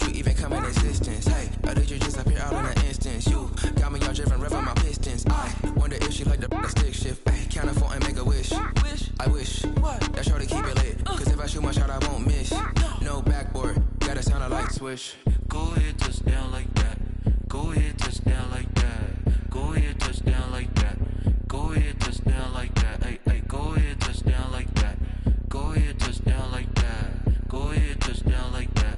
would you even come in existence? Hey, or did you just appear out in an instance? You got me all driven, revving my pistons. I wonder if she like the stick shift. Hey, count a phone and make a wish. I wish that shorty keep it lit. Cause if I shoot my shot, I won't miss. No backboard, gotta sound a light switch. Go ahead, touchdown like that. Go ahead, touchdown like that. Go ahead, touchdown like that. Go ahead, touchdown like that. Hey, hey, go ahead, touchdown like that. Go ahead, touchdown like that. Go ahead, touchdown like that.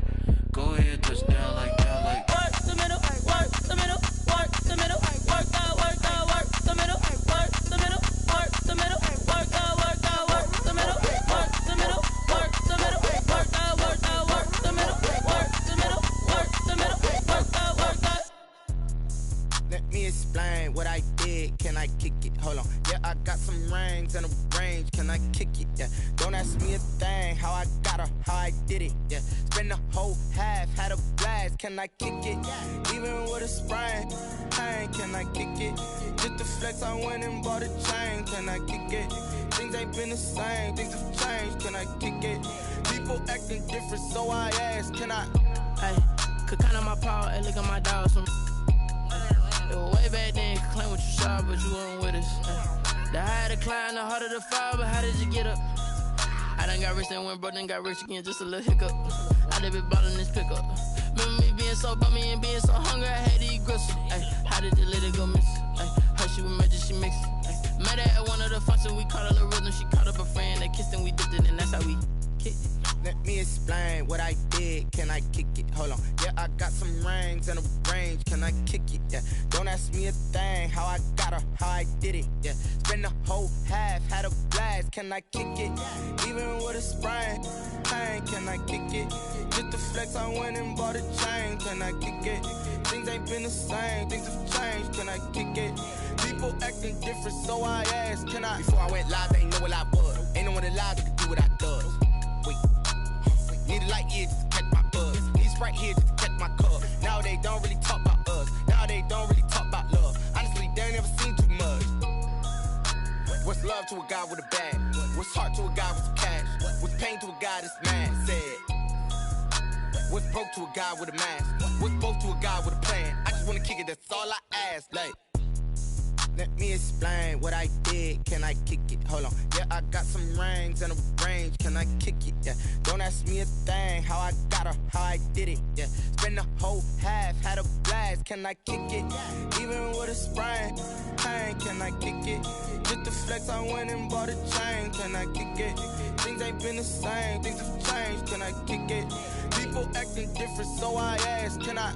Go ahead, touchdown like that. Like work the middle, work the middle, work the middle, work out, work out, work the middle, work the middle, work the middle, work out, work out, work the middle, work the middle, work the middle, work out, work out, work the middle, work the middle, work the middle, work out, work out. Let me explain what I did. Can I kick it? Hold on. Yeah, I got some rings and a range. Can I kick it? Yeah. Don't ask me a thing. How I got her, how I did it. Yeah. Spend the whole half, had a blast. Can I kick it? Even with a sprain. Hey, can I kick it? Just the flex, I went and bought a chain. Can I kick it? Things ain't been the same. Things have changed. Can I kick it? People acting different, so I ask. Can I? Hey, could count on my power and look at my dogs. It was way back then, could claim what you saw, but you weren't with us. The higher the climb, the harder the fall, but how did you get up? I done got rich and went broke, then got rich again, just a little hiccup. I done been ballin' this pickup. Remember me being so bummy and being so hungry, I had to eat gristle. Ay, how did you let it go miss? Ay, her she was magic, she mixed it. Met her at one of the functions, we caught a little rhythm, she caught up a friend, they kissed and we dipped it, and that's how we kicked it. Let me explain what I did. Can I kick it? Hold on. Yeah, I got some rings and a range. Can I kick it? Yeah. Don't ask me a thing. How I got her, how I did it. Yeah. Spend the whole half, had a blast. Can I kick it? Even with a sprain. Hey, can I kick it? Just the flex, I went and bought a chain. Can I kick it? Things ain't been the same. Things have changed. Can I kick it? People acting different, so I ask. Can I? Before I went live, they ain't know what I was. Ain't no one alive that could do what I does. Wait. Need a light here just to catch my buzz. Need Sprite here just to catch my cup. Now they don't really talk about us. Now they don't really talk about love. Honestly, they ain't never seen too much. What's love to a guy with a bag? What's heart to a guy with some cash? What's pain to a guy that's mad? Said. What's broke to a guy with a mask? What's both to a guy with a plan? I just wanna kick it, that's all I ask. Like, let me explain what I did. Can I kick it? Hold on. Yeah, I got some rings and a range. Can I kick it? Yeah. Don't ask me a thing. How I got her, how I did it. Yeah. Spend the whole half, had a blast. Can I kick it? Even with a sprain. Hey, can I kick it? Just the flex, I went and bought a chain. Can I kick it? Things ain't been the same. Things have changed. Can I kick it? People acting different, so I ask. Can I?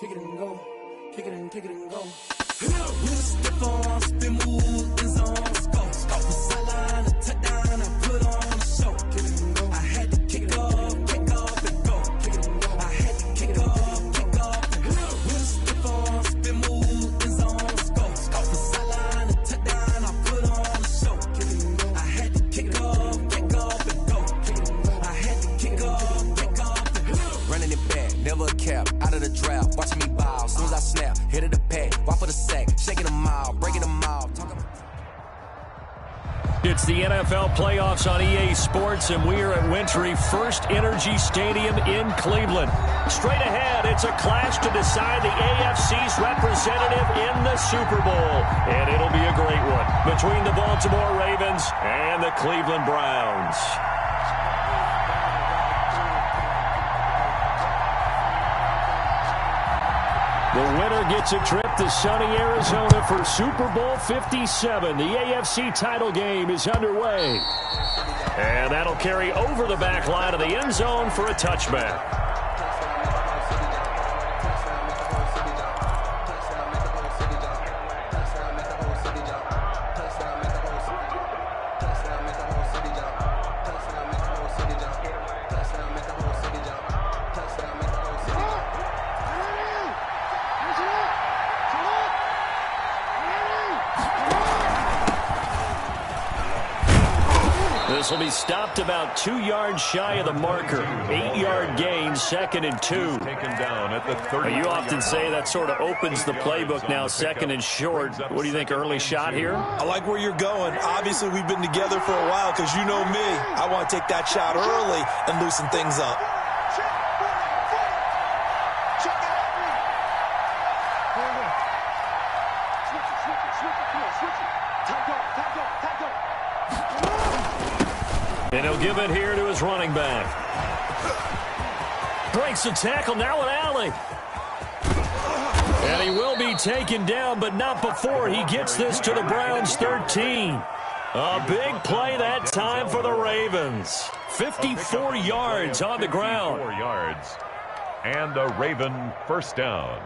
Kick it and go, kick it and go. With a stiff on, spin move, in zone, let's go. Off the sideline, a touchdown, I put on a show. Kick it and go. I had to kick off and go. Kick it and go. I had to kick off and go. With a stiff on, spin move, in zone, let's go. Off the sideline, a touchdown, I put on a show. Kick it and go. I had to kick off and go. Kick it and go. I had to kick off and go. Running it back, never a cap, out of the draft, watching me bow. As soon as I snap, hit of the pack, walk for the sack, shaking them out, breaking them out. It's the NFL playoffs on EA Sports, and we are at Wintry First Energy Stadium in Cleveland. Straight ahead, it's a clash to decide the AFC's representative in the Super Bowl, and it'll be a great one between the Baltimore Ravens and the Cleveland Browns. The winner gets a trip to sunny Arizona for Super Bowl 57. The AFC title game is underway. And that'll carry over the back line of the end zone for a touchback. This will be stopped about 2 yards shy of the marker. 8-yard gain, 2nd and 2. Taken down at the 30. You often say that sort of opens the playbook now, 2nd and short. What do you think, early shot here? I like where you're going. Obviously, we've been together for a while because you know me. I want to take that shot early and loosen things up. And he'll give it here to his running back. Breaks the tackle, now an alley. And he will be taken down, but not before he gets this to the Browns' 13. A big play that time for the Ravens. 54 yards on the ground. 54 yards. And a Raven first down.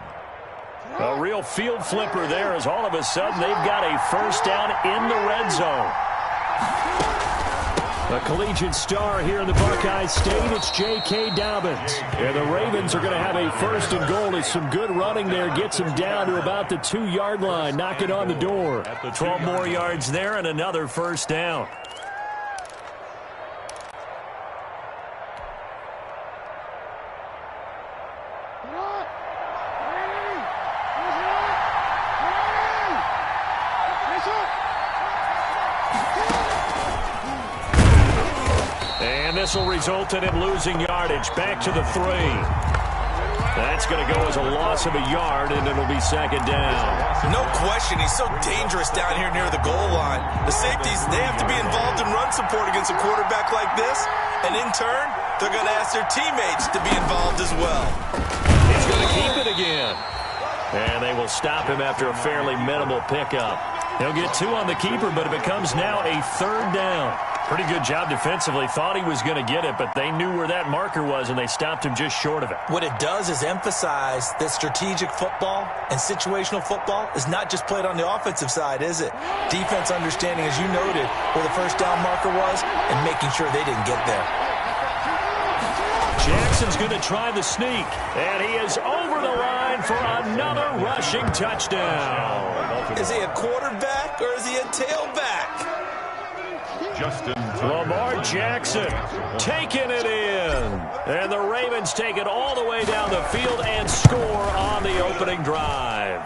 A real field flipper there as all of a sudden they've got a first down in the red zone. A collegiate star here in the Buckeye State, it's J.K. Dobbins. And the Ravens are going to have a first and goal. It's some good running there. Gets him down to about the 2-yard line. Knock it on the door. 12 more yards there and another first down. This will result in him losing yardage. Back to the 3. That's going to go as a loss of a yard, and it'll be 2nd down. No question, he's so dangerous down here near the goal line. The safeties, they have to be involved in run support against a quarterback like this, and in turn, they're going to ask their teammates to be involved as well. He's going to keep it again. And they will stop him after a fairly minimal pickup. He'll get 2 on the keeper, but it becomes now a 3rd down. Pretty good job defensively. Thought he was going to get it, but they knew where that marker was, and they stopped him just short of it. What it does is emphasize that strategic football and situational football is not just played on the offensive side, is it? Defense understanding, as you noted, where the first down marker was and making sure they didn't get there. Jackson's going to try the sneak, and he is over the line for another rushing touchdown. Is he a quarterback or is he a tailback? Lamar Jackson taking it in. And the Ravens take it all the way down the field and score on the opening drive.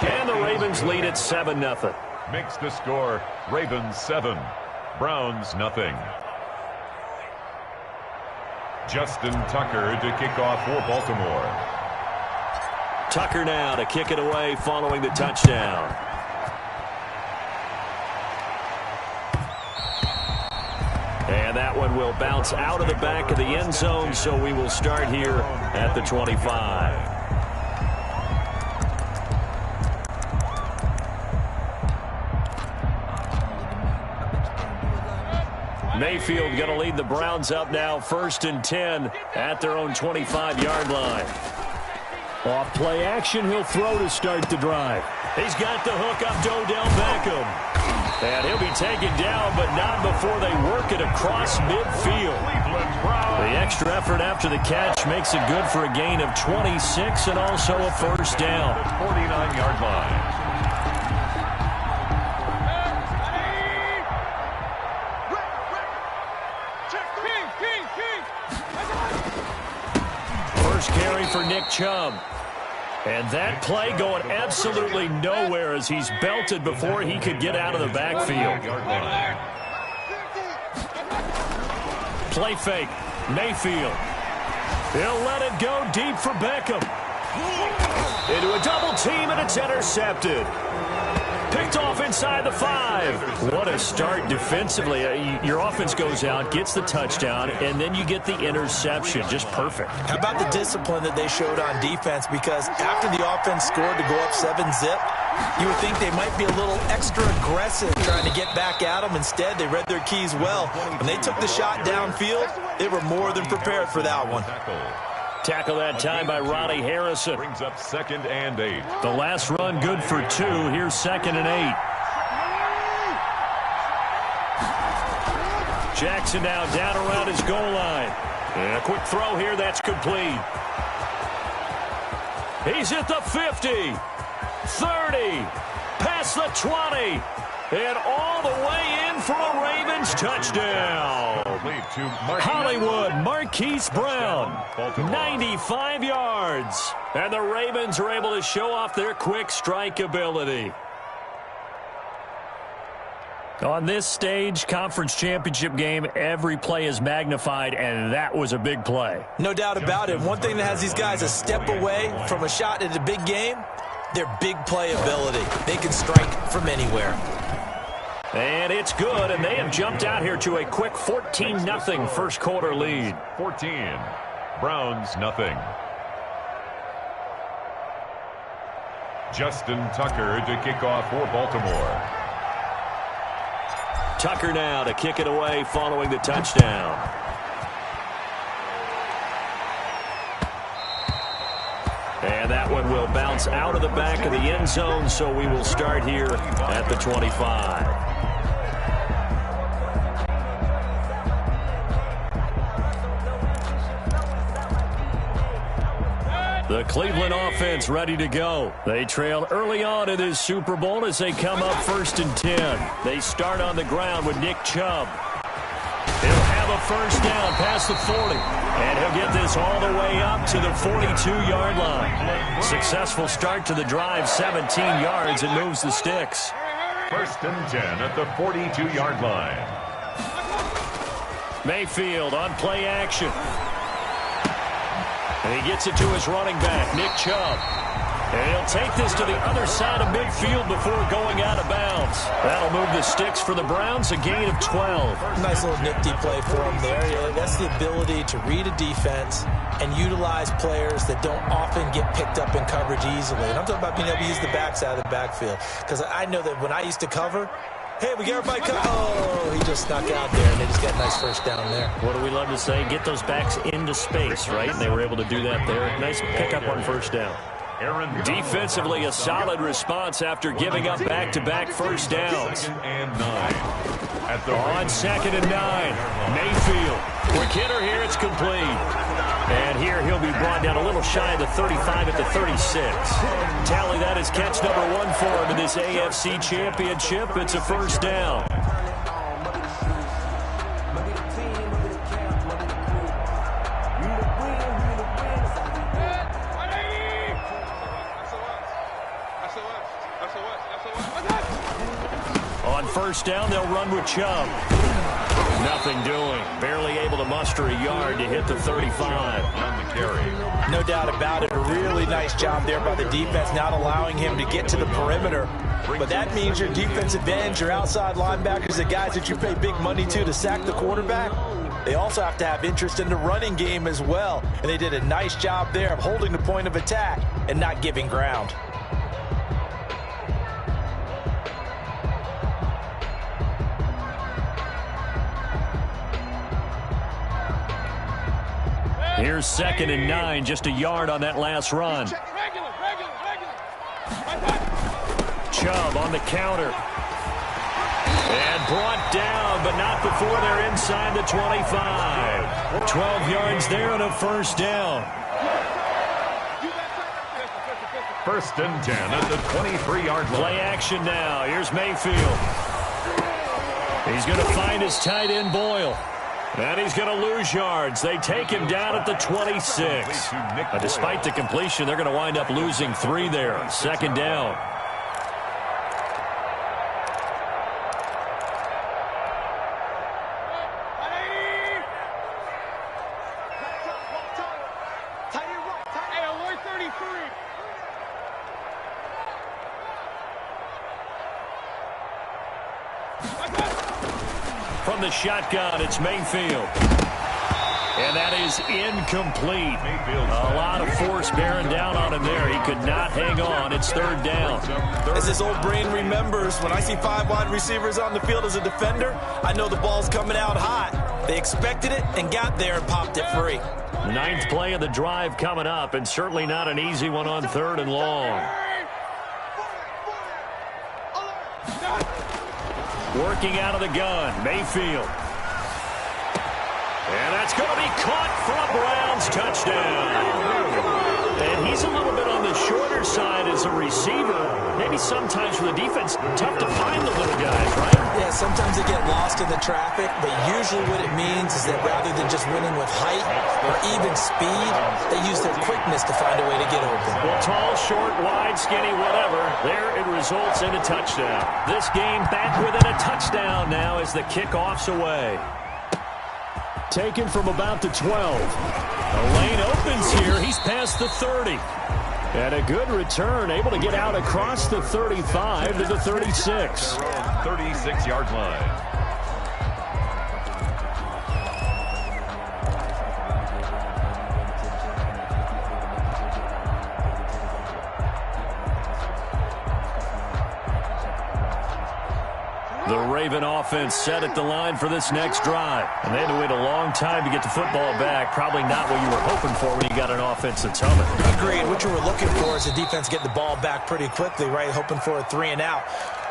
And the Ravens lead at 7-0. Makes the score Ravens 7, Browns nothing. Justin Tucker to kick off for Baltimore. Tucker now to kick it away following the touchdown. And that one will bounce out of the back of the end zone, so we will start here at the 25. Mayfield going to lead the Browns up now, 1st and 10 at their own 25-yard line. Off play action, he'll throw to start the drive. He's got the hook up to Odell Beckham. And he'll be taken down, but not before they work it across midfield. The extra effort after the catch makes it good for a gain of 26 and also a first down. 49-yard line. First carry for Nick Chubb. And that play going absolutely nowhere as he's belted before he could get out of the backfield. Play fake. Mayfield. He'll let it go deep for Beckham. Into a double team, and it's intercepted. Picked off inside the 5. What a start defensively. Your offense goes out, gets the touchdown, and then you get the interception. Just perfect. How about the discipline that they showed on defense? Because after the offense scored to go up 7-zip, you would think they might be a little extra aggressive trying to get back at them. Instead, they read their keys well. When they took the shot downfield, they were more than prepared for that one. Tackle that time by Ronnie Harrison. Brings up 2nd and 8. The last run good for 2. Here's 2nd and 8. Jackson now down around his goal line. And a quick throw here, that's complete. He's at the 50, 30, past the 20, And all the way in for a Ravens touchdown. Hollywood Marquise Brown, 95 yards. And the Ravens are able to show off their quick strike ability. On this stage, conference championship game, every play is magnified, and that was a big play. No doubt about it. One thing that has these guys a step away from a shot at a big game, their big play ability. They can strike from anywhere. And it's good, and they have jumped out here to a quick 14-0 first quarter lead. 14, Browns nothing. Justin Tucker to kick off for Baltimore. Tucker now to kick it away following the touchdown. And that one will bounce out of the back of the end zone, so we will start here at the 25. The Cleveland offense ready to go. They trail early on in this Super Bowl as they come up 1st and 10. They start on the ground with Nick Chubb. He'll have a first down past the 40. And he'll get this all the way up to the 42-yard line. Successful start to the drive, 17 yards, and moves the sticks. 1st and 10 at the 42-yard line. Mayfield on play action. And he gets it to his running back, Nick Chubb. And he'll take this to the other side of midfield before going out of bounds. That'll move the sticks for the Browns, a gain of 12. Nice little nifty play for him there. Yeah, that's the ability to read a defense and utilize players that don't often get picked up in coverage easily. And I'm talking about being able to use the backside of the backfield. Because I know that when I used to cover, hey, we got everybody covered. Oh, he just snuck out there, and they just got a nice first down there. What do we love to say? Get those backs into space, right? And they were able to do that there. Nice pickup on first down. Defensively, a solid response after giving up back-to-back first downs. 2nd and 9. On 2nd and 9, Mayfield. Quick hitter here, it's complete. And here he'll be brought down a little shy of the 35 at the 36. Tally that is catch number 1 for him in this AFC Championship. It's a first down. On first down, they'll run with Chubb. Nothing doing. Barely able to muster a yard to hit the 35. On the carry. No doubt about it. A really nice job there by the defense, not allowing him to get to the perimeter. But that means your defensive ends, your outside linebackers, the guys that you pay big money to sack the quarterback, they also have to have interest in the running game as well. And they did a nice job there of holding the point of attack and not giving ground. Here's 2nd and 9, just a yard on that last run. Chubb on the counter. And brought down, but not before they're inside the 25. 12 yards there and a first down. 1st and 10 at the 23-yard line. Play action now. Here's Mayfield. He's going to find his tight end, Boyle. And he's going to lose yards. They take him down at the 26. Despite the completion, they're going to wind up losing 3 there. 2nd down. From the shotgun, it's Mayfield. And that is incomplete. A lot of force bearing down on him there. He could not hang on. It's 3rd down. As his old brain remembers, when I see 5 wide receivers on the field as a defender, I know the ball's coming out hot. They expected it and got there and popped it free. 9th play of the drive coming up, and certainly not an easy one on 3rd and long. Working out of the gun, Mayfield. And that's going to be caught for a Browns touchdown. And he he's a little bit on the shorter side as a receiver. Maybe sometimes for the defense, tough to find the little guys, right? Yeah, sometimes they get lost in the traffic, but usually what it means is that rather than just winning with height or even speed, they use their quickness to find a way to get open. Well, tall, short, wide, skinny, whatever. There it results in a touchdown. This game back within a touchdown now as the kickoff's away. Taken from about the 12. The lane opens here. He's past the 30. And a good return, able to get out across the 35 to the 36. 36-yard line. The Raven offense set at the line for this next drive. And they had to wait a long time to get the football back. Probably not what you were hoping for when you got an offense that's humming. Agreed. What you were looking for is the defense get the ball back pretty quickly, right? Hoping for a 3-and-out.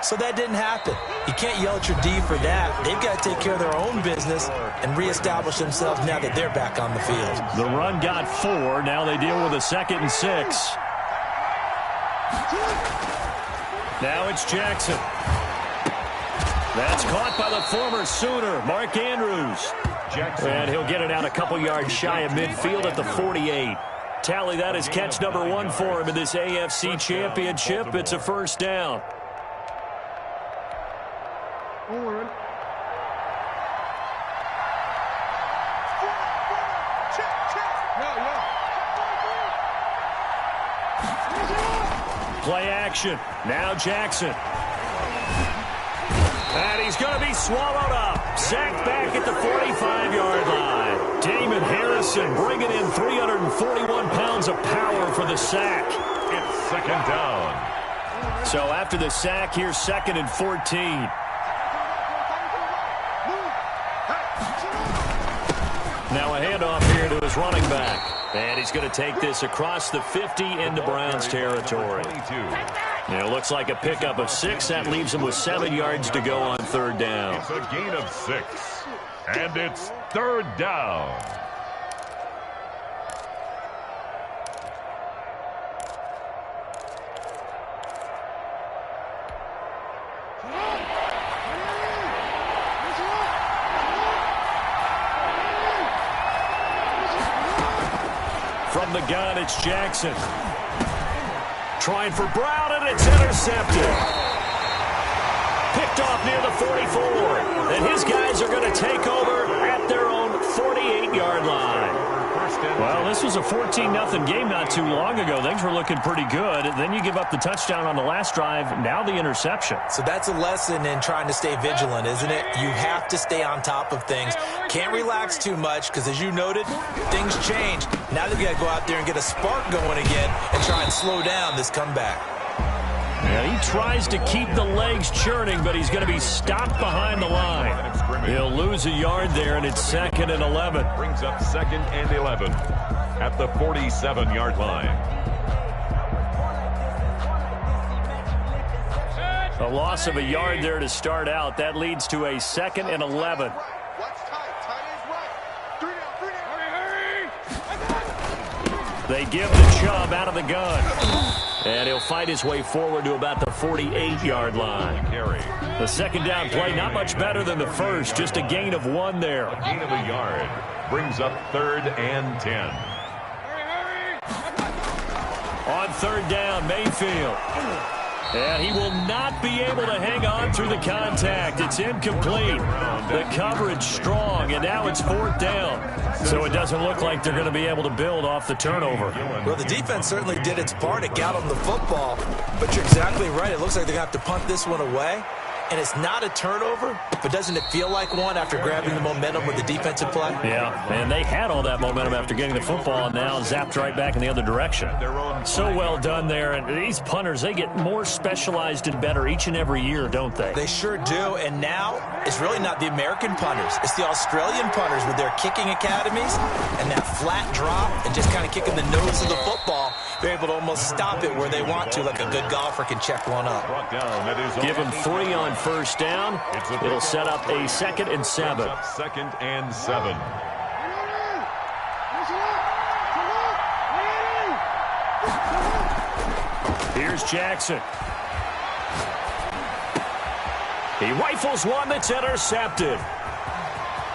So that didn't happen. You can't yell at your D for that. They've got to take care of their own business and reestablish themselves now that they're back on the field. The run got 4. Now they deal with a 2nd and 6. Now it's Jackson. That's caught by the former Sooner, Mark Andrews. Jackson. And he'll get it out a couple yards shy of midfield at the 48. Tally that as catch number 1 for him in this AFC Championship. It's a first down. Play action. Now Jackson. And he's going to be swallowed up. Sacked back at the 45-yard line. Damon Harrison bringing in 341 pounds of power for the sack. It's 2nd down. So after the sack, here's 2nd and 14. Now a handoff here to his running back. And he's going to take this across the 50 into Browns territory. It looks like a pickup of 6. That leaves him with 7 yards to go on 3rd down. It's a gain of 6. And it's 3rd down. From the gun, it's Jackson. Trying for Brown, and it's intercepted. Picked off near the 44. And his guys are going to take over at their own 48-yard line. Well, this was a 14-0 game not too long ago. Things were looking pretty good. Then you give up the touchdown on the last drive. Now the interception. So that's a lesson in trying to stay vigilant, isn't it? You have to stay on top of things. Can't relax too much because, as you noted, things change. Now they've got to go out there and get a spark going again and try and slow down this comeback. Yeah, he tries to keep the legs churning, but he's going to be stopped behind the line. He'll lose a yard there, and it's 2nd and 11. Brings up 2nd and 11 at the 47-yard line. A loss of a yard there to start out. That leads to a 2nd and 11. They give the Chubb out of the gun. And he'll fight his way forward to about the 48-yard line. The 2nd down play, not much better than the first. Just a gain of 1 there. A gain of a yard. Brings up 3rd and 10. On 3rd down, Mayfield. And he will not be able to hang on through the contact. It's incomplete. The coverage strong, and now it's 4th down. So it doesn't look like they're going to be able to build off the turnover. Well, the defense certainly did its part. It got them the football. But you're exactly right. It looks like they're going to have to punt this one away. And it's not a turnover, but doesn't it feel like one after grabbing the momentum with the defensive play? Yeah, and they had all that momentum after getting the football, and now zapped right back in the other direction. So well done there. And these punters, they get more specialized and better each and every year, don't they? They sure do. And now it's really not the American punters. It's the Australian punters with their kicking academies and that flat drop and just kind of kicking the nose of the football. They're able to almost stop it where they want to, like a good golfer can check one up. Give them 3 on 1st down. It'll set up a 2nd and 7. 2nd and 7. Here's Jackson. He rifles one that's intercepted.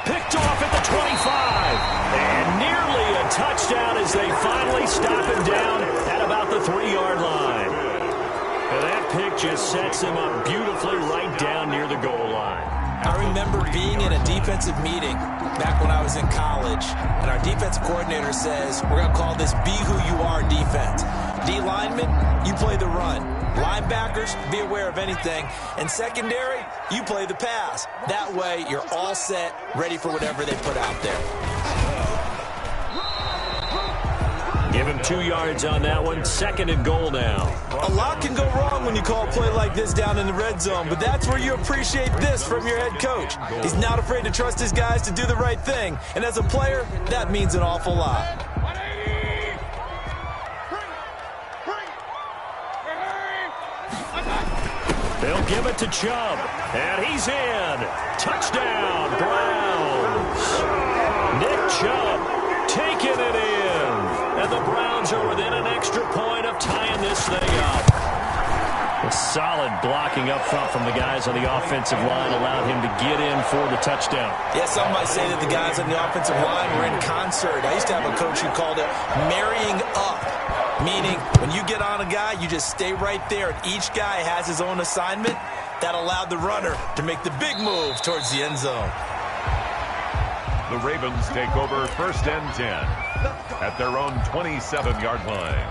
Picked off at the 25. And nearly a touchdown as they finally stop him down at about the 3-yard line. And that pick just sets him up beautifully right down near the goal line. I remember being in a defensive meeting back when I was in college, and our defensive coordinator says, we're going to call this Be Who You Are defense. D linemen, you play the run. Linebackers, be aware of anything. And secondary, you play the pass. That way, you're all set, ready for whatever they put out there. Give him 2 yards on that one. 2nd and goal now. A lot can go wrong when you call a play like this down in the red zone, but that's where you appreciate this from your head coach. He's not afraid to trust his guys to do the right thing, and as a player, that means an awful lot. They'll give it to Chubb, and he's in. Touchdown, Browns. Nick Chubb taking it in. And the Browns are within an extra point of tying this thing up. A solid blocking up front from the guys on the offensive line allowed him to get in for the touchdown. Yeah, some might say that the guys on the offensive line were in concert. I used to have a coach who called it marrying up, meaning when you get on a guy, you just stay right there, and each guy has his own assignment. That allowed the runner to make the big move towards the end zone. The Ravens take over 1st and 10 at their own 27-yard line.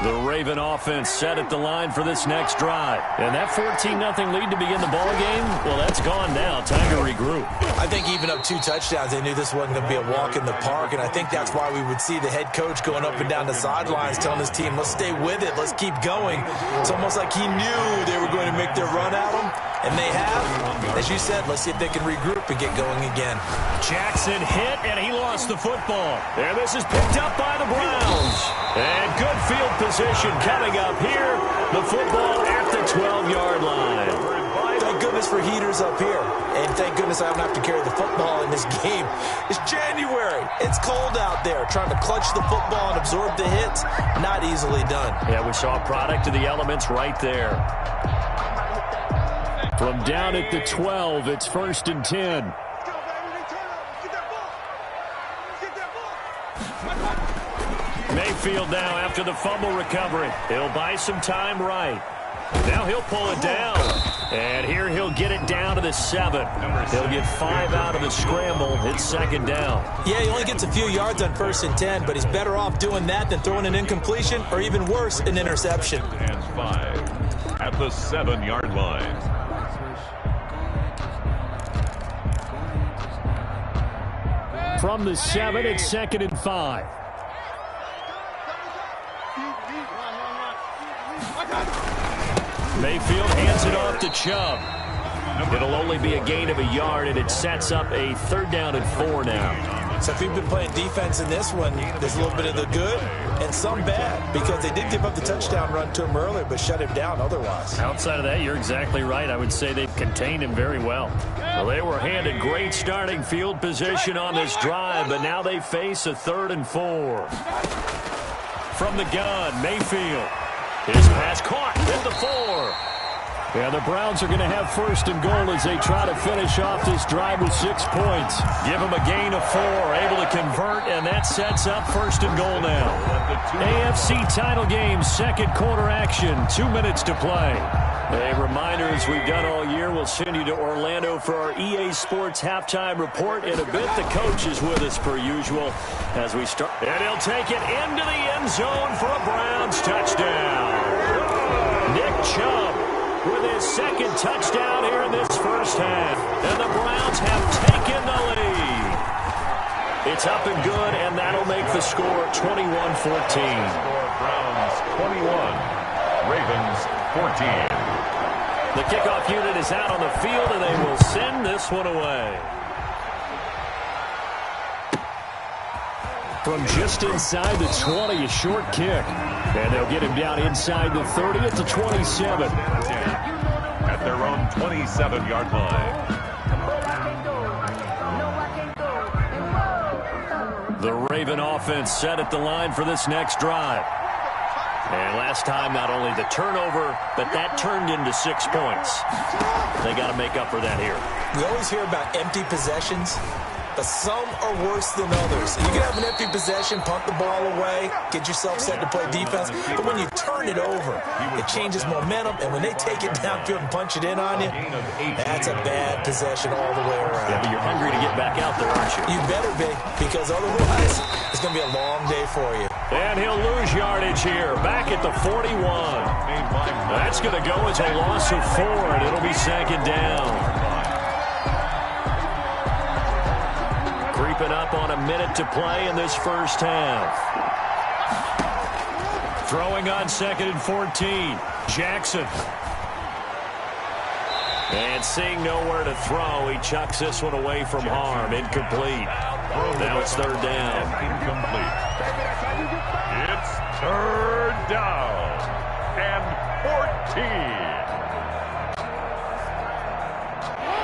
The Raven offense set at the line for this next drive. And that 14-0 lead to begin the ball game, well, that's gone now. Time to regroup. I think even up 2 touchdowns, they knew this wasn't going to be a walk in the park, and I think that's why we would see the head coach going up and down the sidelines telling his team, let's stay with it, let's keep going. It's almost like he knew they were going to make their run at him, and they have. As you said, let's see if they can regroup and get going again. Jackson hit, and he lost the football. And this is picked up by the Browns. And good field position coming up here. The football at the 12-yard line. Thank goodness for heaters up here. And thank goodness I don't have to carry the football in this game. It's January. It's cold out there. Trying to clutch the football and absorb the hits, not easily done. Yeah, we saw a product of the elements right there. From down at the 12, it's 1st and 10. Mayfield now after the fumble recovery. He'll buy some time right. Now he'll pull it down. And here he'll get it down to the 7. He'll get 5 out of the scramble. It's 2nd down. Yeah, he only gets a few yards on 1st and 10, but he's better off doing that than throwing an incompletion or even worse, an interception. And 5 at the 7-yard line. From the 7, it's 2nd and 5. Mayfield hands it off to Chubb. It'll only be a gain of a yard, and it sets up a 3rd down and 4 now. So if you've been playing defense in this one, there's a little bit of the good and some bad, because they did give up the touchdown run to him earlier, but shut him down otherwise. Outside of that, you're exactly right. I would say they've contained him very well. Well, they were handed great starting field position on this drive, but now they face a 3rd and 4. From the gun, Mayfield. His pass caught at the 4. Yeah, the Browns are going to have 1st and goal as they try to finish off this drive with 6 points. Give them a gain of 4, able to convert, and that sets up 1st and goal now. AFC title game, 2nd quarter action, 2 minutes to play. A reminder, as we've done all year, we'll send you to Orlando for our EA Sports halftime report. In a bit, the coach is with us per usual as we start. And he'll take it into the end zone for a Browns touchdown. Nick Chubb with his 2nd touchdown here in this 1st half. And the Browns have taken the lead. It's up and good, and that'll make the score 21-14. Browns 21, Ravens 14. The kickoff unit is out on the field, and they will send this one away. From just inside the 20, a short kick. And they'll get him down inside the 30 at the 27. At their own 27-yard line. The Raven offense set at the line for this next drive. last time, not only the turnover, but that turned into 6 points. They got to make up for that here. We always hear about empty possessions, but some are worse than others. You can have an empty possession, punt the ball away, get yourself set to play defense, but when you turn it over, it changes momentum, and when they take it downfield and punch it in on you, that's a bad possession all the way around. Yeah, but you're hungry to get back out there, aren't you? You better be, because otherwise it's going to be a long day for you. And he'll lose yardage here, back at the 41. That's going to go as a loss of 4, and it'll be 2nd down. Creeping up on a minute to play in this first half. Throwing on 2nd and 14. Jackson. And seeing nowhere to throw, he chucks this one away from harm. Incomplete. Now it's 3rd down. Incomplete. It's 3rd down and 14.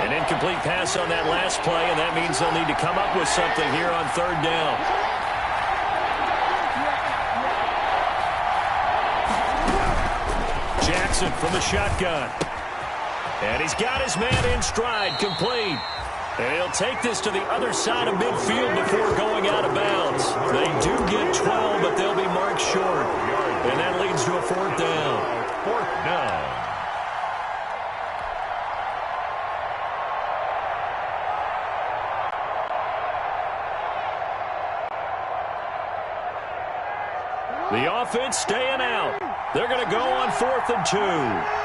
An incomplete pass on that last play, and that means they'll need to come up with something here on 3rd down. Jackson from the shotgun. And he's got his man in stride, complete. And he'll take this to the other side of midfield before going out of bounds. They do get 12, but they'll be marked short. And that leads to a 4th down. 4th down. The offense staying out. They're going to go on 4th and 2.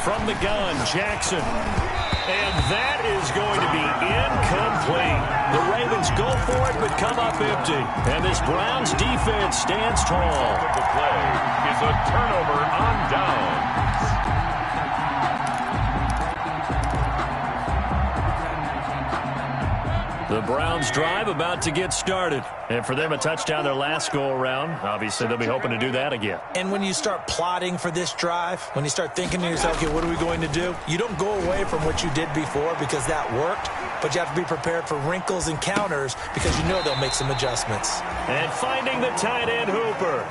From the gun, Jackson. And that is going to be incomplete. The Ravens go for it but come up empty. And this Browns defense stands tall. The play is a turnover on downs. The Browns drive about to get started. And for them, a touchdown their last go-around. Obviously, they'll be hoping to do that again. And when you start plotting for this drive, when you start thinking to yourself, okay, what are we going to do? You don't go away from what you did before because that worked, but you have to be prepared for wrinkles and counters because you know they'll make some adjustments. And finding the tight end, Hooper.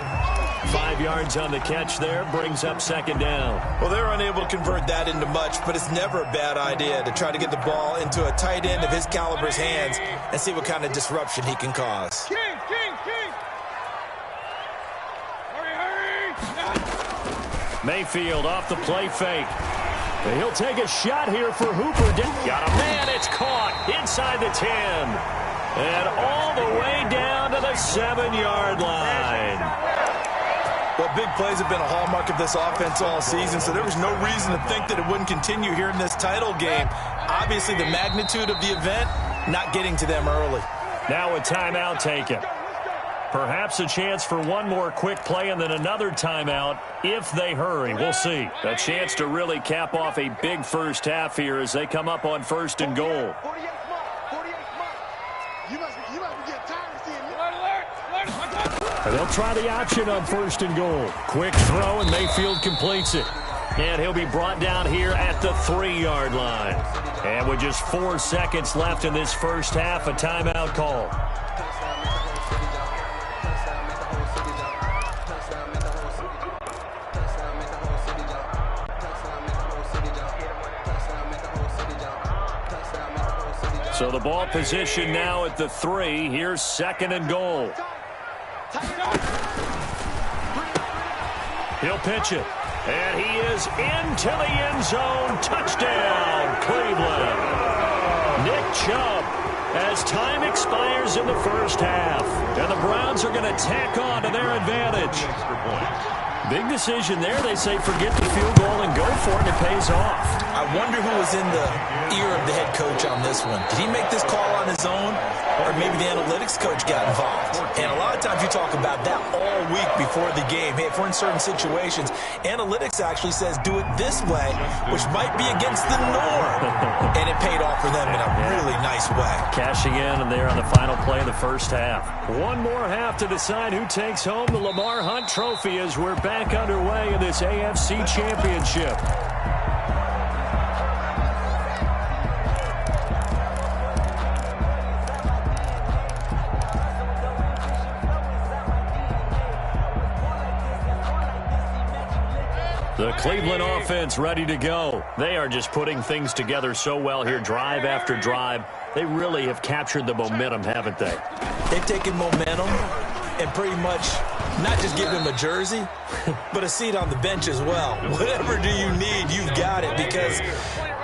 5 yards on the catch there, brings up 2nd down. Well, they're unable to convert that into much, but it's never a bad idea to try to get the ball into a tight end of his caliber's hands and see what kind of disruption he can cause. King! Hurry! Mayfield off the play fake. And he'll take a shot here for Hooper. Got a man, it's caught inside the 10. And all the way down to the 7-yard line. Well, big plays have been a hallmark of this offense all season, so there was no reason to think that it wouldn't continue here in this title game. Obviously, the magnitude of the event, not getting to them early. Now a timeout taken. Perhaps a chance for one more quick play and then another timeout if they hurry. We'll see. A chance to really cap off a big first half here as they come up on 1st and goal. 48 You must be getting tired of seeing me. And they'll try the option on 1st and goal. Quick throw, and Mayfield completes it. And he'll be brought down here at the 3-yard line. And with just 4 seconds left in this first half, a timeout call. So the ball position now at the 3. Here's 2nd and goal. He'll pitch it. And he is into the end zone. Touchdown, Cleveland. Nick Chubb, as time expires in the first half. And the Browns are going to tack on to their advantage. Big decision there. They say forget the field goal and go for it. It pays off. I wonder who was in the ear of the head coach on this one. Did he make this call on his own? Or maybe the analytics coach got involved. And a lot of times you talk about that all week before the game. Hey, if we're in certain situations, analytics actually says do it this way, which might be against the norm. And it paid off for them in a really nice way. Cashing in, and they're on the final play of the first half. One more half to decide who takes home the Lamar Hunt Trophy as we're back underway in this AFC Championship. The Cleveland offense ready to go. They are just putting things together so well here, drive after drive. They really have captured the momentum, haven't they? They've taken momentum and pretty much not just give him a jersey, but a seat on the bench as well. Whatever do you need, you've got it, because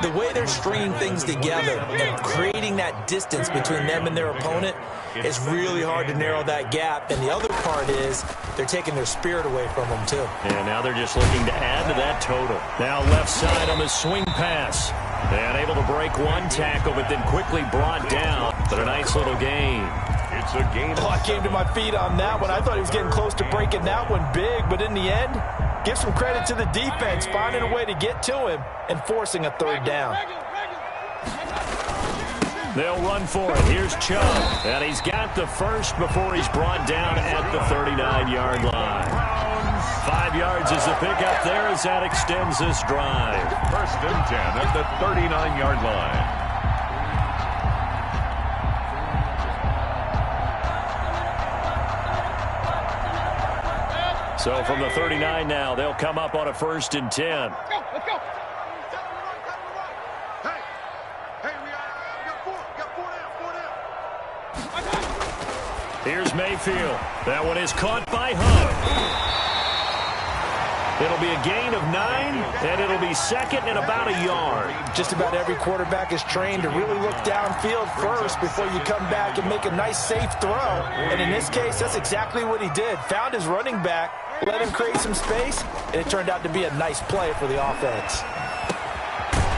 the way they're stringing things together and creating that distance between them and their opponent, it's really hard to narrow that gap. And the other part is they're taking their spirit away from them, too. And now they're just looking to add to that total. Now left side on the swing pass. And able to break one tackle, but then quickly brought down. But a nice little gain. It's a game. Oh, I came to my feet on that one. I thought he was getting close to breaking that one big, but in the end, give some credit to the defense, finding a way to get to him and forcing a third down. They'll run for it. Here's Chubb. And he's got the first before he's brought down at the 39-yard line. 5 yards is the pickup there as that extends this drive. First and 10 at the 39-yard line. So from the 39 now, they'll come up on a 1st and 10. Let's go. Hey, we got four down. Here's Mayfield. That one is caught by Hunt. It'll be a gain of 9, and it'll be second and about a yard. Just about every quarterback is trained to really look downfield first before you come back and make a nice, safe throw. And in this case, that's exactly what he did. Found his running back, let him create some space, and it turned out to be a nice play for the offense.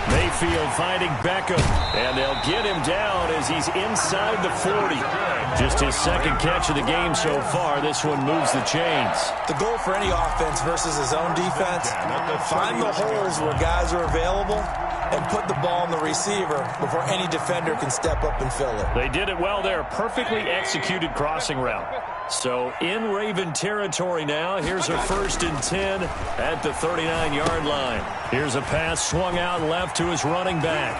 Mayfield finding Beckham, and they'll get him down as he's inside the 40. Just his second catch of the game so far. This one moves the chains. The goal for any offense versus his own defense, find the holes where guys are available and put the ball in the receiver before any defender can step up and fill it. They did it well there. Perfectly executed crossing route. So in Raven territory now. Here's a 1st and 10 at the 39-yard line. Here's a pass swung out left to his running back.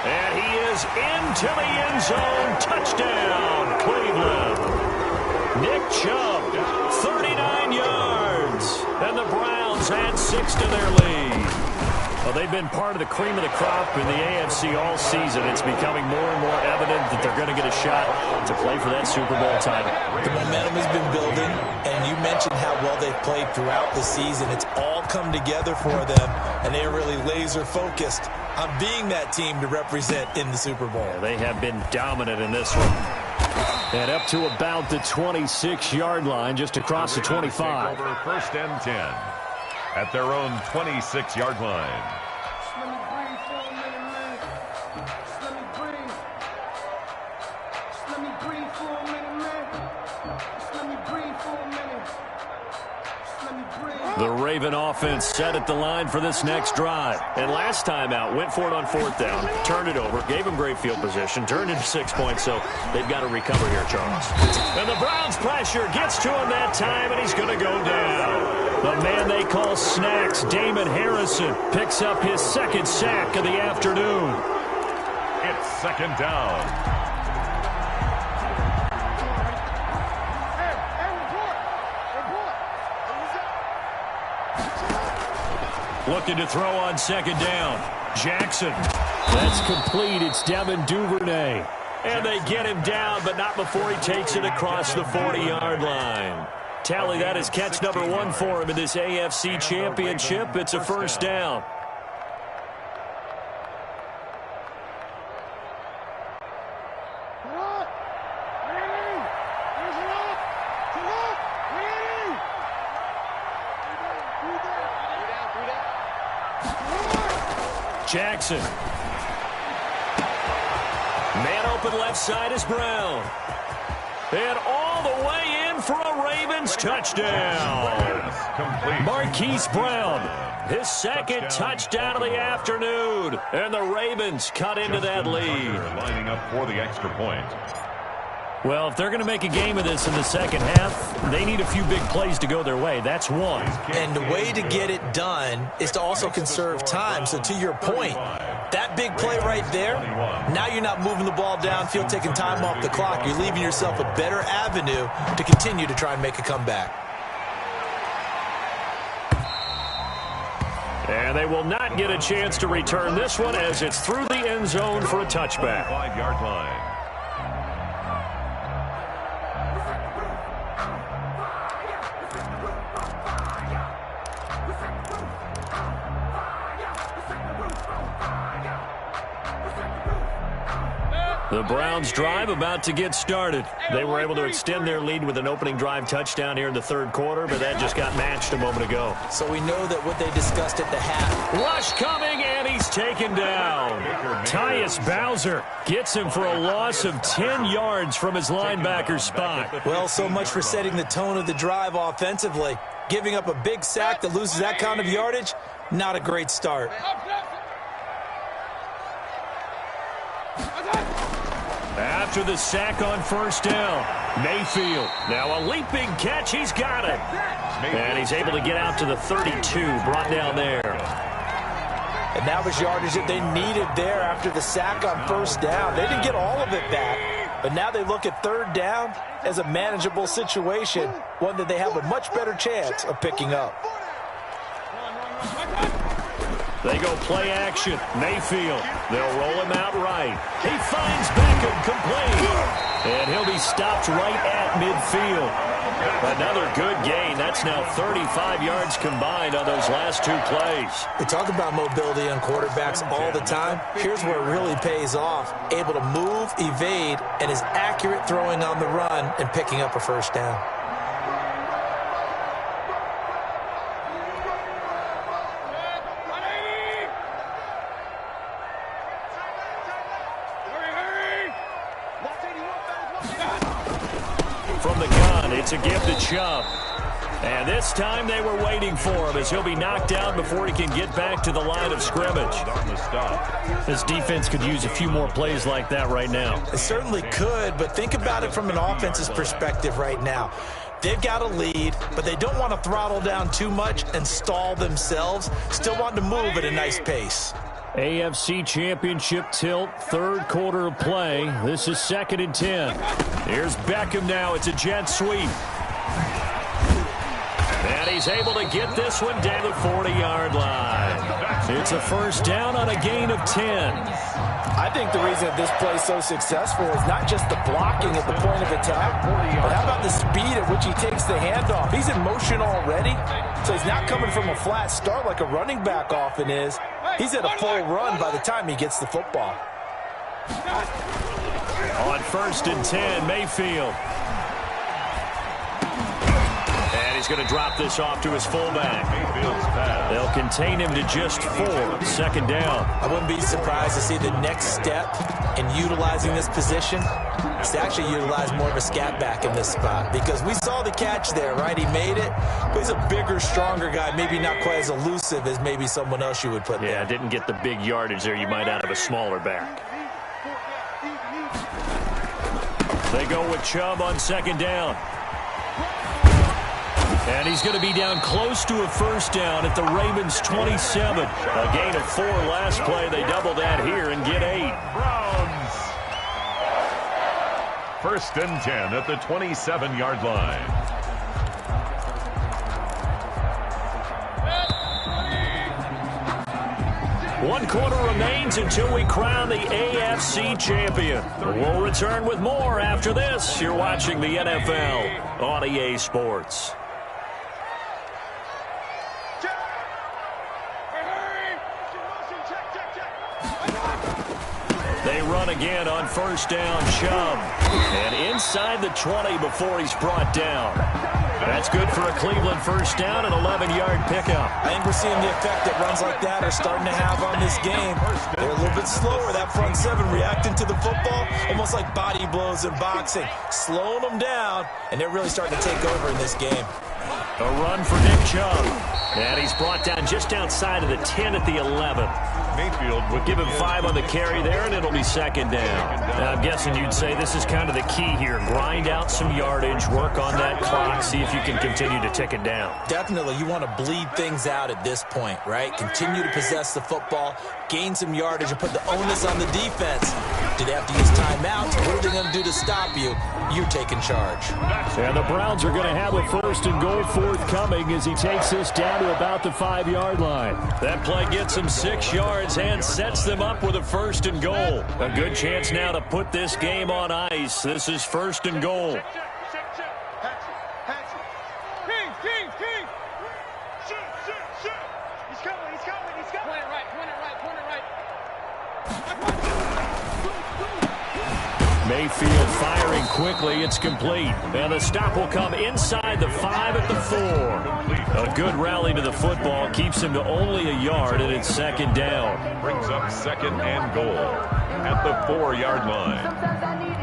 And he is into the end zone. Touchdown, Cleveland. Nick Chubb, 39 yards. And the Browns add 6 to their lead. Well, they've been part of the cream of the crop in the AFC all season. It's becoming more and more evident that they're going to get a shot to play for that Super Bowl title. The momentum has been building, and you mentioned how well they've played throughout the season. It's all come together for them, and they are really laser-focused on being that team to represent in the Super Bowl. They have been dominant in this one. And up to about the 26-yard line, just across the 25. Over 1st and 10 at their own 26-yard line. Let me breathe for a minute, man. Let me breathe. Let me breathe for a minute, man. Let me breathe for a minute. Let me breathe. The Raven offense set at the line for this next drive. And last time out, went for it on 4th down, turned it over, gave him great field position, turned into 6 points, so they've got to recover here, Charles. And the Browns pressure gets to him that time, and he's going to go down. The man they call Snacks, Damon Harrison, picks up his 2nd sack of the afternoon. It's 2nd down. Looking to throw on 2nd down. Jackson. That's complete. It's Devin Duvernay. And they get him down, but not before he takes it across the 40-yard line. Tally, that is catch number 1 for him in this AFC Championship. It's a 1st down. Jackson. Man open left side is Brown. And all the way in for a Ravens touchdown. Marquise Brown, his 2nd touchdown of the afternoon. And the Ravens cut into that lead. Lining up for the extra point. Well, if they're going to make a game of this in the second half, they need a few big plays to go their way. That's one. And the way to get it done is to also conserve time. So to your point, that big play right there, now you're not moving the ball downfield, taking time off the clock. You're leaving yourself a better avenue to continue to try and make a comeback. And they will not get a chance to return this one as it's through the end zone for a touchback. 5-yard line. The Browns drive about to get started. They were able to extend their lead with an opening drive touchdown here in the third quarter, but that just got matched a moment ago. So we know that what they discussed at the half. Rush coming, and he's taken down. Tyus Bowser gets him for a loss of 10 yards from his linebacker spot. Well, so much for setting the tone of the drive offensively. Giving up a big sack that loses that kind of yardage, not a great start. After the sack on first down, Mayfield. Now a leaping catch. He's got it. And he's able to get out to the 32, brought down there. And that was yardage that they needed there after the sack on first down. They didn't get all of it back, but now they look at third down as a manageable situation, one that they have a much better chance of picking up. They go play action. Mayfield. They'll roll him out right. He finds Beckham complete. And he'll be stopped right at midfield. Another good gain. That's now 35 yards combined on those last two plays. We talk about mobility on quarterbacks all the time. Here's where it really pays off. Able to move, evade, and is accurate throwing on the run and picking up a first down. From the gun, it's a give to Chubb. And this time they were waiting for him as he'll be knocked down before he can get back to the line of scrimmage. This defense could use a few more plays like that right now. It certainly could, but think about it from an offense's perspective right now. They've got a lead, but they don't want to throttle down too much and stall themselves. Still want to move at a nice pace. AFC Championship tilt, third quarter of play. This is 2nd and 10. Here's Beckham now. It's a jet sweep. And he's able to get this one down the 40-yard line. It's a first down on a gain of 10. I think the reason that this play is so successful is not just the blocking at the point of attack, but how about the speed at which he takes the handoff? He's in motion already, so he's not coming from a flat start like a running back often is. He's at a full run by the time he gets the football. On 1st and 10, Mayfield. And he's going to drop this off to his fullback. They'll contain him to just 4. 2nd down. I wouldn't be surprised to see the next step in utilizing this position is to actually utilize more of a scat back in this spot, because we saw the catch there, right? He made it, but he's a bigger, stronger guy, maybe not quite as elusive as maybe someone else you would put there. Yeah, didn't get the big yardage there you might out of a smaller back. They go with Chubb on 2nd down. And he's going to be down close to a first down at the Ravens' 27. A gain of 4 last play. They double that here and get 8. Browns. 1st and 10 at the 27-yard line. One quarter remains until we crown the AFC champion. We'll return with more after this. You're watching the NFL on EA Sports. They run again on first down, Chubb. And inside the 20 before he's brought down. That's good for a Cleveland first down, an 11-yard pickup. I think we're seeing the effect that runs like that are starting to have on this game. They're a little bit slower, that front seven, reacting to the football, almost like body blows in boxing, slowing them down, and they're really starting to take over in this game. A run for Nick Chubb. And he's brought down just outside of the 10 at the 11. Mayfield would give him 5 on the carry there, and it'll be 2nd down. Now, I'm guessing you'd say this is kind of the key here. Grind out some yardage, work on that clock, see if you can continue to tick it down. Definitely. You want to bleed things out at this point, right? Continue to possess the football, gain some yardage, and put the onus on the defense Do they have to use timeouts? What are they going to do to stop you? You're taking charge. And the Browns are going to have a 1st and goal forthcoming as he takes this down to about the 5-yard line. That play gets him 6 yards and sets them up with a 1st and goal. A good chance now to put this game on ice. This is 1st and goal. Mayfield firing quickly. It's complete. And the stop will come inside the 5 at the 4. A good rally to the football keeps him to only a yard, and it's 2nd down. Brings up 2nd and goal at the 4-yard line.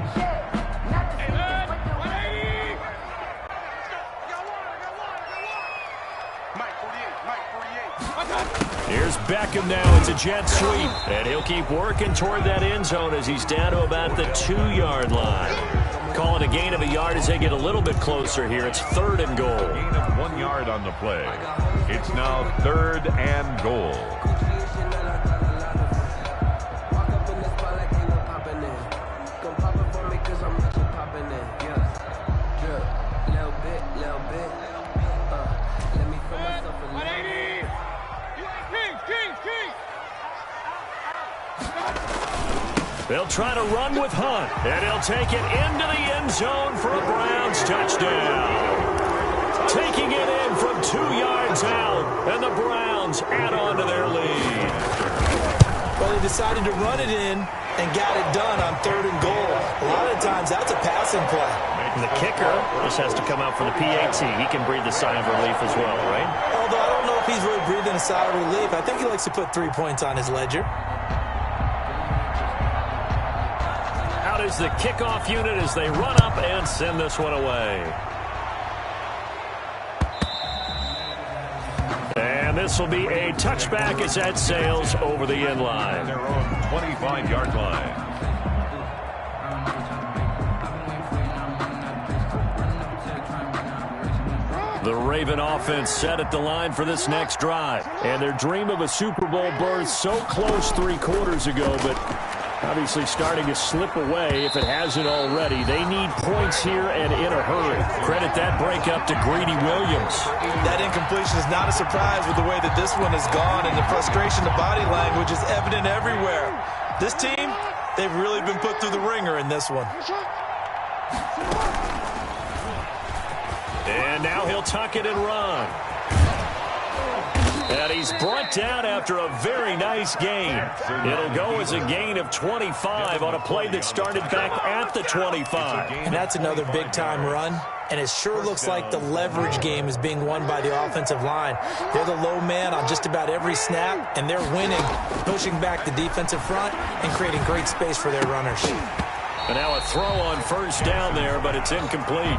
Here's Beckham now. It's a jet sweep. And he'll keep working toward that end zone as he's down to about the 2-yard line. Call it a gain of a yard as they get a little bit closer here. It's 3rd and goal. A gain of 1 yard on the play. It's now 3rd and goal. They'll try to run with Hunt, and he'll take it into the end zone for a Browns touchdown. Taking it in from 2 yards out, and the Browns add on to their lead. Well, they decided to run it in and got it done on 3rd and goal. A lot of times, that's a passing play. And the kicker just has to come out for the PAT. He can breathe a sigh of relief as well, right? Although I don't know if he's really breathing a sigh of relief. I think he likes to put 3 points on his ledger. Is the kickoff unit as they run up and send this one away. And this will be a touchback as that sails over the end line. Their own 25-yard line. The Raven offense set at the line for this next drive. And their dream of a Super Bowl berth so close 3 quarters ago, but obviously starting to slip away if it hasn't already. They need points here and in a hurry. Credit that breakup to Greedy Williams. That incompletion is not a surprise with the way that this one has gone, and the frustration, the body language is evident everywhere. This team, they've really been put through the ringer in this one. And now he'll tuck it and run. And he's brought down after a very nice gain. It'll go as a gain of 25 on a play that started back at the 25. And that's another big-time run. And it sure looks like the leverage game is being won by the offensive line. They're the low man on just about every snap, and they're winning, pushing back the defensive front and creating great space for their runners. And now a throw on 1st down there, but it's incomplete.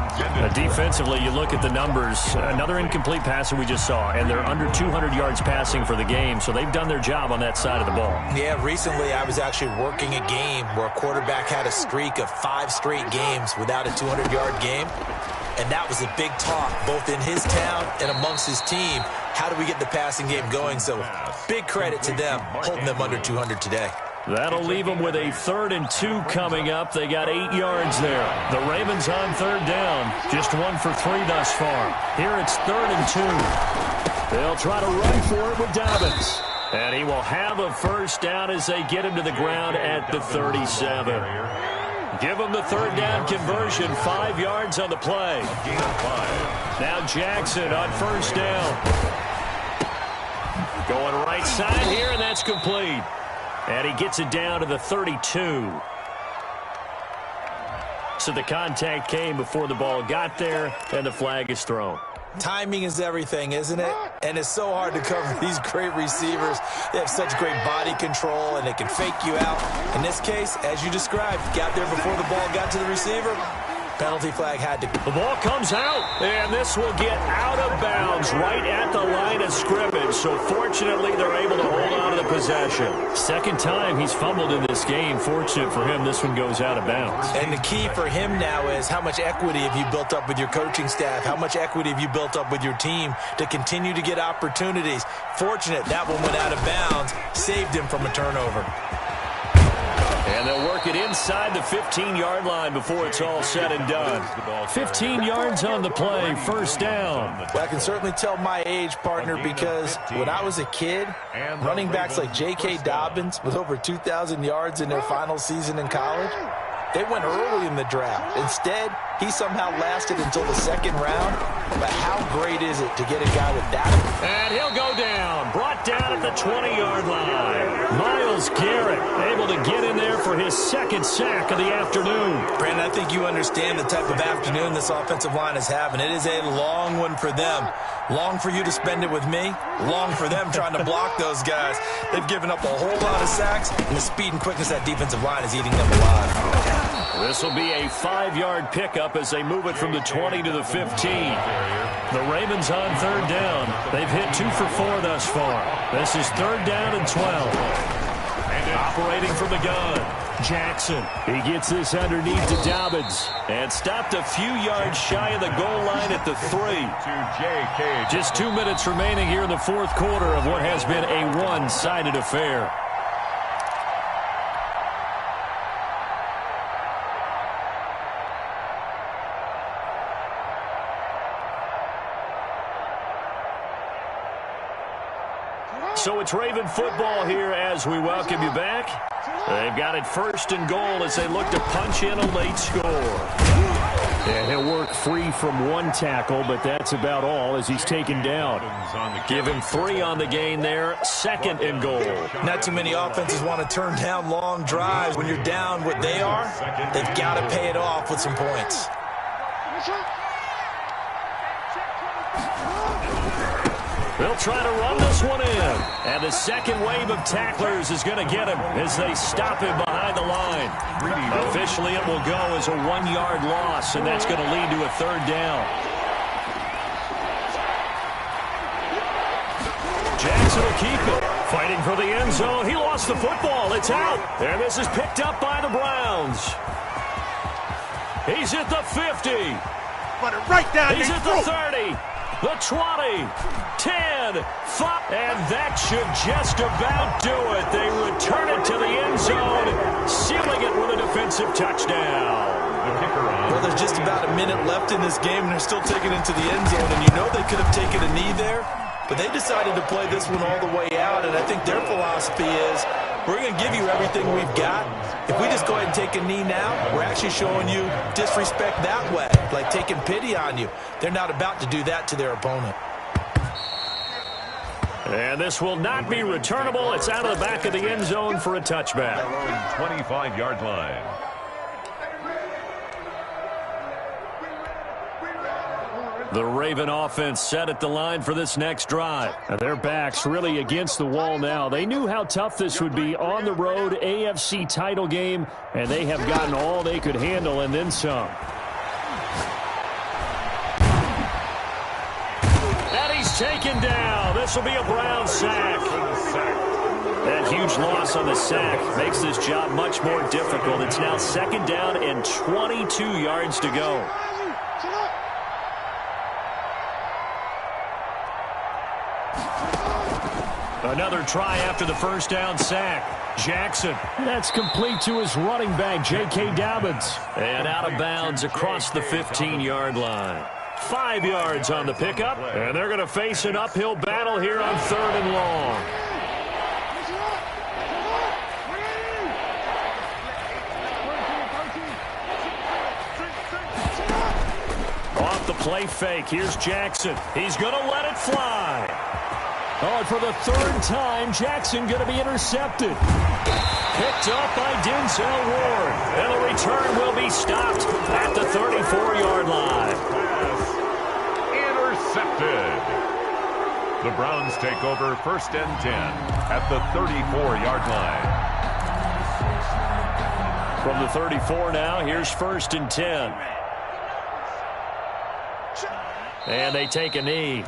Defensively, you look at the numbers. Another incomplete pass that we just saw, and they're under 200 yards passing for the game, so they've done their job on that side of the ball. Yeah, recently I was actually working a game where a quarterback had a streak of 5 straight games without a 200-yard game, and that was a big talk, both in his town and amongst his team. How do we get the passing game going? So big credit to them, holding them under 200 today. That'll leave them with a 3rd and 2 coming up. They got 8 yards there. The Ravens on 3rd down. Just 1 for 3 thus far. Here it's 3rd and 2. They'll try to run for it with Dobbins. And he will have a 1st down as they get him to the ground at the 37. Give him the 3rd down conversion. 5 yards on the play. Now Jackson on 1st down. Going right side here, and that's complete. And he gets it down to the 32. So the contact came before the ball got there, and the flag is thrown. Timing is everything, isn't it? And it's so hard to cover these great receivers. They have such great body control, and they can fake you out. In this case, as you described, got there before the ball got to the receiver. Penalty flag had to. The ball comes out, and this will get out of bounds right at the line of scrimmage. So fortunately, they're able to hold on to the possession. 2nd time he's fumbled in this game. Fortunate for him, this one goes out of bounds. And the key for him now is how much equity have you built up with your coaching staff? How much equity have you built up with your team to continue to get opportunities? Fortunate that one went out of bounds, saved him from a turnover. And they'll work it inside the 15-yard line before it's all said and done. 15 yards on the play, first down. Well, I can certainly tell my age, partner, because when I was a kid, running backs like J.K. Dobbins with over 2,000 yards in their final season in college, they went early in the draft. Instead, he somehow lasted until the second round. But how great is it to get a guy with that? And he'll go down. Brought down at the 20-yard line. Myles Garrett able to get in there for his second sack of the afternoon. Brandon, I think you understand the type of afternoon this offensive line is having. It is a long one for them. Long for you to spend it with me. Long for them trying to block those guys. They've given up a whole lot of sacks, and the speed and quickness of that defensive line is eating them alive. This will be a 5-yard pickup as they move it from the 20 to the 15. The Ravens on third down. They've hit 2 for 4 thus far. This is third down and 12. And operating from the gun, Jackson. He gets this underneath to Dobbins and stopped a few yards shy of the goal line at the 3. Just 2 minutes remaining here in the fourth quarter of what has been a one-sided affair. So it's Raven football here as we welcome you back. They've got it first and goal as they look to punch in a late score. And he'll work free from one tackle, but that's about all as he's taken down. Give him 3 on the gain there, second and goal. Not too many offenses want to turn down long drives. When you're down what they are, they've got to pay it off with some points. They'll try to run this one in. And the second wave of tacklers is going to get him as they stop him behind the line. Officially, it will go as a 1-yard loss, and that's going to lead to a third down. Jackson will keep it. Fighting for the end zone. He lost the football. It's out. And this is picked up by the Browns. He's at the 50. Run it right down. He's at the 30. The 20, 10, 5, and that should just about do it. They return it to the end zone, sealing it with a defensive touchdown. Well, there's just about a minute left in this game, and they're still taking it to the end zone, and you know they could have taken a knee there, but they decided to play this one all the way out, and I think their philosophy is, we're going to give you everything we've got. If we just go ahead and take a knee now, we're actually showing you disrespect that way, like taking pity on you. They're not about to do that to their opponent. And this will not be returnable. It's out of the back of the end zone for a touchback. 25-yard line. The Raven offense set at the line for this next drive. And their backs really against the wall now. They knew how tough this would be on the road, AFC title game, and they have gotten all they could handle and then some. And he's taken down. This will be a Brown sack. That huge loss on the sack makes this job much more difficult. It's now second down and 22 yards to go. Another try after the first down sack. Jackson. That's complete to his running back, J.K. Dobbins. And out of bounds across the 15-yard line. 5 yards on the pickup. And they're going to face an uphill battle here on third and long. Off the play fake. Here's Jackson. He's going to let it fly. Oh, and for the third time, Jackson going to be intercepted. Picked up by Denzel Ward. And the return will be stopped at the 34-yard line. Intercepted. The Browns take over first and 10 at the 34-yard line. From the 34 now, here's first and 10. And they take a knee.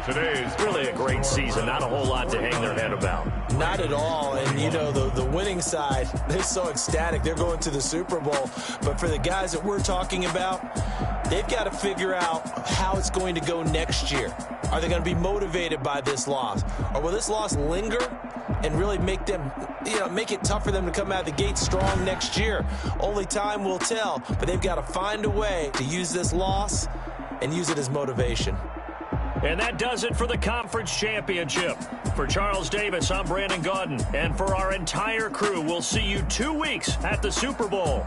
Today's really a great season. Not a whole lot to hang their head about. Not at all. And, you know, the winning side, they're so ecstatic. They're going to the Super Bowl. But for the guys that we're talking about, they've got to figure out how it's going to go next year. Are they going to be motivated by this loss? Or will this loss linger and really make them, make it tough for them to come out of the gate strong next year? Only time will tell, but they've got to find a way to use this loss and use it as motivation. And that does it for the conference championship. For Charles Davis, I'm Brandon Gaudin. And for our entire crew, we'll see you 2 weeks at the Super Bowl.